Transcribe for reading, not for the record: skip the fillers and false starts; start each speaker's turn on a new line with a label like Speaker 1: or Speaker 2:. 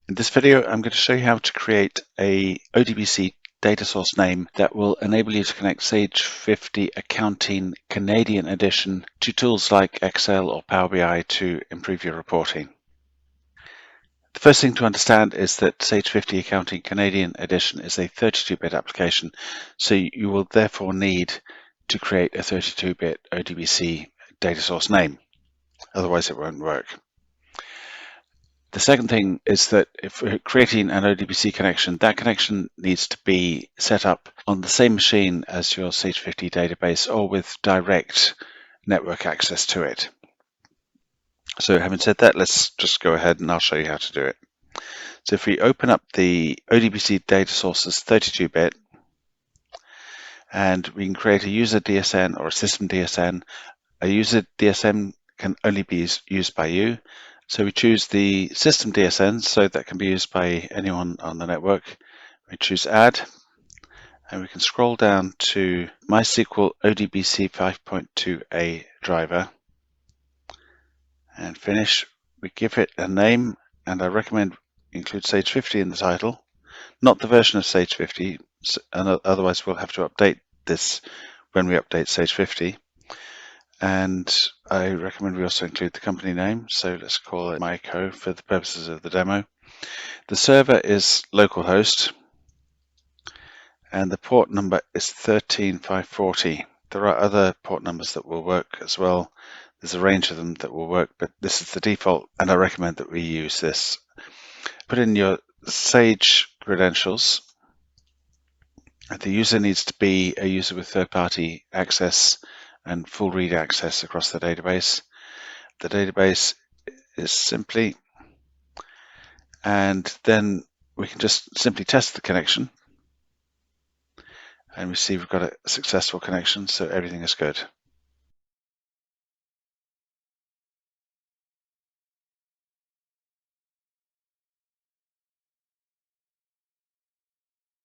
Speaker 1: In this video, I'm going to show you how to create a ODBC Data Source Name that will enable you to connect Sage 50 Accounting Canadian Edition to tools like Excel or Power BI to improve your reporting. The first thing to understand is that Sage 50 Accounting Canadian Edition is a 32-bit application, so you will therefore need to create a 32-bit ODBC Data Source Name. Otherwise, it won't work. The second thing is that if we're creating an ODBC connection, that connection needs to be set up on the same machine as your Sage 50 database or with direct network access to it. So having said that, let's just go ahead and I'll show you how to do it. So if we open up the ODBC data source as 32-bit, and we can create a user DSN or a system DSN. A user DSN can only be used by you. So we choose the system DSN, so that can be used by anyone on the network. We choose add, and we can scroll down to MySQL ODBC 5.2a driver and finish. We give it a name, and I recommend include Sage 50 in the title, not the version of Sage 50, and otherwise we'll have to update this when we update Sage 50. And I recommend we also include the company name, so let's call it MyCo for the purposes of the demo. The server is localhost, and the port number is 13540. There are other port numbers that will work as well. There's a range of them that will work, but this is the default, and I recommend that we use this. Put in your Sage credentials. The user needs to be a user with third-party access and full read access across the database. The database is simply, and then we can just simply test the connection, and we see we've got a successful connection, so everything is good.